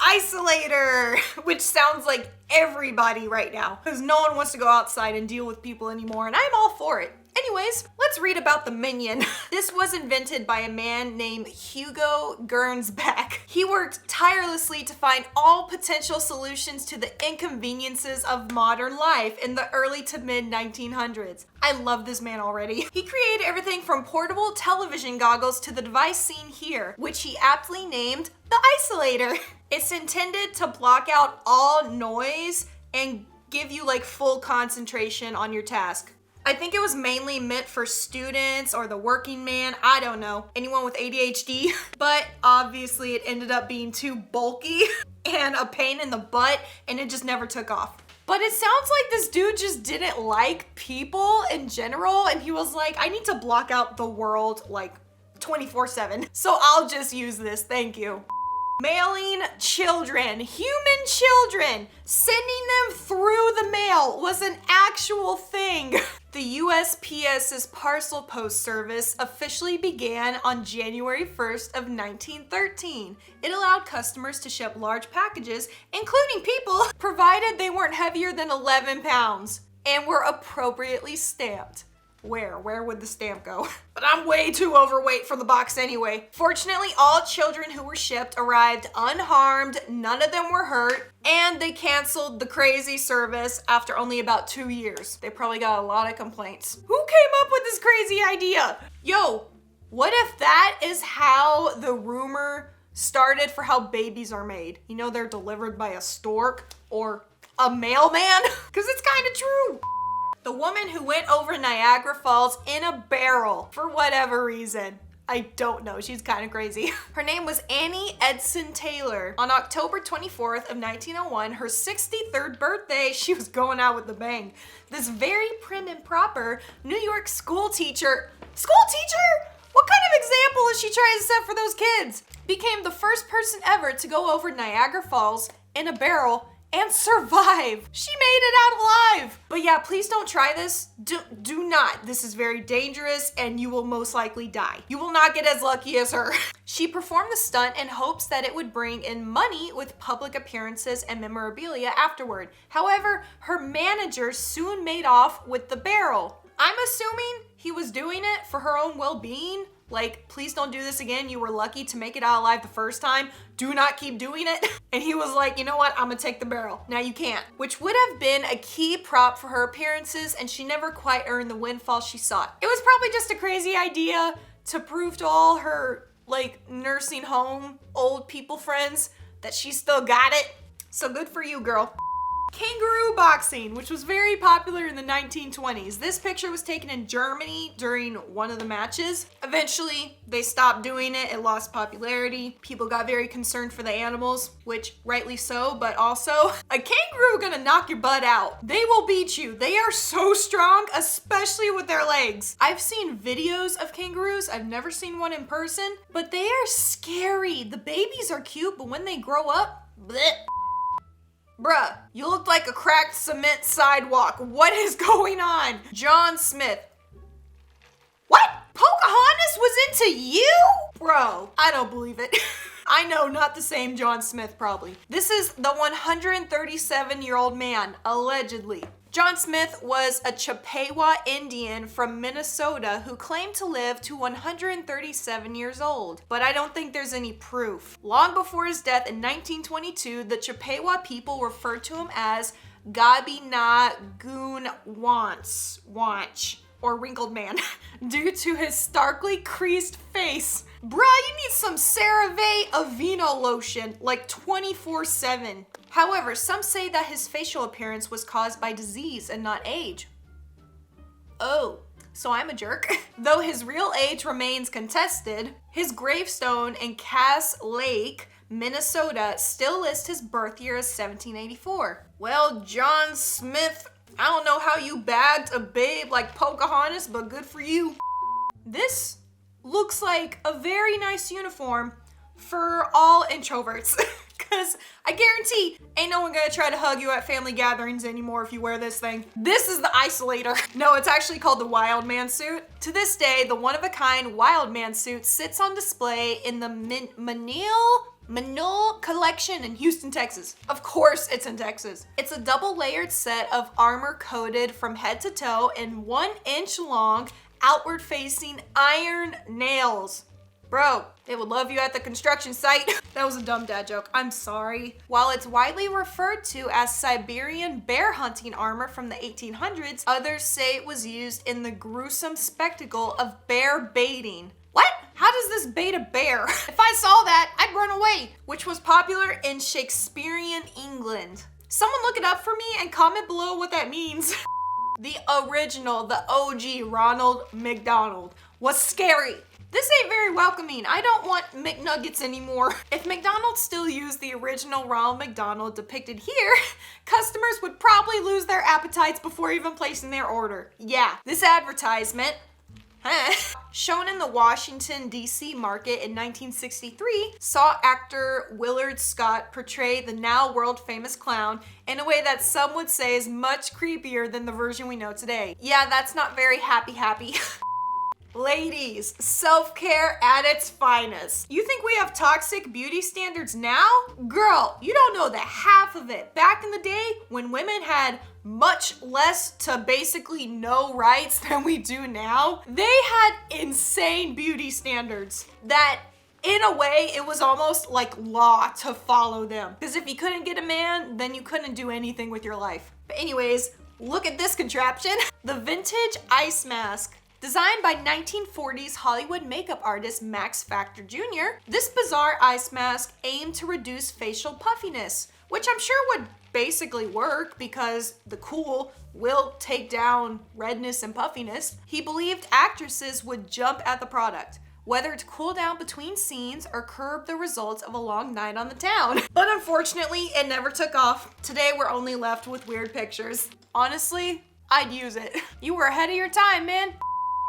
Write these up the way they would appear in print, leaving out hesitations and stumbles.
Isolator, which sounds like everybody right now because no one wants to go outside and deal with people anymore, and I'm all for it. Anyways, let's read about the Minion. This was invented by a man named Hugo Gernsback. He worked tirelessly to find all potential solutions to the inconveniences of modern life in the early to mid 1900s. I love this man already. He created everything from portable television goggles to the device seen here, which he aptly named the Isolator. It's intended to block out all noise and give you like full concentration on your task. I think it was mainly meant for students or the working man, I don't know, anyone with ADHD, but obviously it ended up being too bulky and a pain in the butt and it just never took off. But it sounds like this dude just didn't like people in general and he was like, I need to block out the world like 24/7, so I'll just use this, thank you. Mailing children, human children, sending them through the mail was an actual thing. The USPS's parcel post service officially began on January 1st of 1913. It allowed customers to ship large packages, including people, provided they weren't heavier than 11 pounds and were appropriately stamped. Where would the stamp go? But I'm way too overweight for the box anyway. Fortunately, all children who were shipped arrived unharmed, none of them were hurt, and they canceled the crazy service after only about 2 years. They probably got a lot of complaints. Who came up with this crazy idea? Yo, what if that is how the rumor started for how babies are made? You know, they're delivered by a stork or a mailman? Because it's kind of true. The woman who went over Niagara Falls in a barrel for whatever reason. I don't know, she's kind of crazy. Her name was Annie Edson Taylor. On October 24th of 1901, her 63rd birthday, she was going out with the bang. This very prim and proper New York school teacher? What kind of example is she trying to set for those kids? Became the first person ever to go over Niagara Falls in a barrel and survive. She made it out alive. But yeah, please don't try this. Do not. This is very dangerous and you will most likely die. You will not get as lucky as her. She performed the stunt in hopes that it would bring in money with public appearances and memorabilia afterward. However, her manager soon made off with the barrel. I'm assuming he was doing it for her own well-being. Like, please don't do this again. You were lucky to make it out alive the first time. Do not keep doing it. And he was like, you know what? I'm gonna take the barrel. Now you can't. Which would have been a key prop for her appearances, and she never quite earned the windfall she sought. It was probably just a crazy idea to prove to all her, like, nursing home old people friends that she still got it. So good for you, girl. Kangaroo Boxing, which was very popular in the 1920s. This picture was taken in Germany during one of the matches. Eventually, they stopped doing it. It lost popularity. People got very concerned for the animals, which rightly so, but also, a kangaroo gonna knock your butt out. They will beat you. They are so strong, especially with their legs. I've seen videos of kangaroos. I've never seen one in person, but they are scary. The babies are cute, but when they grow up, bleh. Bruh, you look like a cracked cement sidewalk. What is going on? John Smith. What? Pocahontas was into you? Bro, I don't believe it. I know, not the same John Smith probably. This is the 137-year-old man, allegedly. John Smith was a Chippewa Indian from Minnesota who claimed to live to 137 years old, but I don't think there's any proof. Long before his death in 1922, the Chippewa people referred to him as Wanch, or wrinkled man, due to his starkly creased face. Bruh, you need some CeraVe Aveeno lotion like 24/7. However, some say that his facial appearance was caused by disease and not age. Oh, so I'm a jerk. Though his real age remains contested, his gravestone in Cass Lake, Minnesota, still lists his birth year as 1784. Well, John Smith, I don't know how you bagged a babe like Pocahontas, but good for you. This looks like a very nice uniform for all introverts. Because I guarantee ain't no one gonna try to hug you at family gatherings anymore if you wear this thing. This is the Isolator. No, it's actually called the Wild Man suit. To this day, the one-of-a-kind Wild Man suit sits on display in the Manul Collection in Houston, Texas. Of course it's in Texas. It's a double layered set of armor coated from head to toe in 1-inch long, outward facing iron nails. Bro, they would love you at the construction site. That was a dumb dad joke. I'm sorry. While it's widely referred to as Siberian bear hunting armor from the 1800s, others say it was used in the gruesome spectacle of bear baiting. What? How does this bait a bear? If I saw that, I'd run away. Which was popular in Shakespearean England. Someone look it up for me and comment below what that means. The original, the OG Ronald McDonald was scary. This ain't very welcoming. I don't want McNuggets anymore. If McDonald's still used the original Ronald McDonald depicted here, customers would probably lose their appetites before even placing their order. Yeah, this advertisement, shown in the Washington, D.C. market in 1963, saw actor Willard Scott portray the now world-famous clown in a way that some would say is much creepier than the version we know today. Yeah, that's not very happy. Ladies, self-care at its finest. You think we have toxic beauty standards now? Girl, you don't know the half of it. Back in the day, when women had much less to basically no rights than we do now, they had insane beauty standards that, in a way, it was almost like law to follow them. Because if you couldn't get a man, then you couldn't do anything with your life. But anyways, look at this contraption. The vintage ice mask. Designed by 1940s Hollywood makeup artist Max Factor Jr., this bizarre ice mask aimed to reduce facial puffiness, which I'm sure would basically work because the cool will take down redness and puffiness. He believed actresses would jump at the product, whether to cool down between scenes or curb the results of a long night on the town. But unfortunately, it never took off. Today, we're only left with weird pictures. Honestly, I'd use it. You were ahead of your time, man.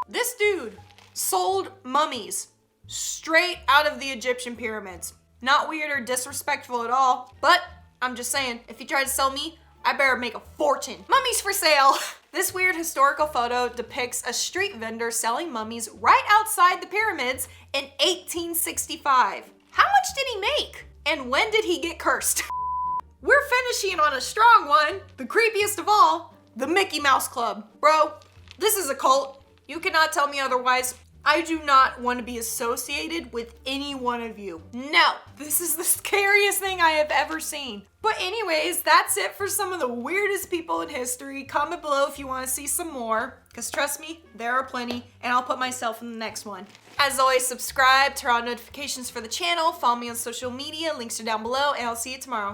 This dude sold mummies straight out of the Egyptian pyramids. Not weird or disrespectful at all, but I'm just saying, if he tried to sell me, I better make a fortune. Mummies for sale. This weird historical photo depicts a street vendor selling mummies right outside the pyramids in 1865. How much did he make? And when did he get cursed? We're finishing on a strong one, the creepiest of all, the Mickey Mouse Club. Bro, this is a cult. You cannot tell me otherwise. I do not want to be associated with any one of you. No, this is the scariest thing I have ever seen. But anyways, that's it for some of the weirdest people in history. Comment below if you want to see some more, because trust me, there are plenty, and I'll put myself in the next one. As always, subscribe, turn on notifications for the channel, follow me on social media, links are down below, and I'll see you tomorrow.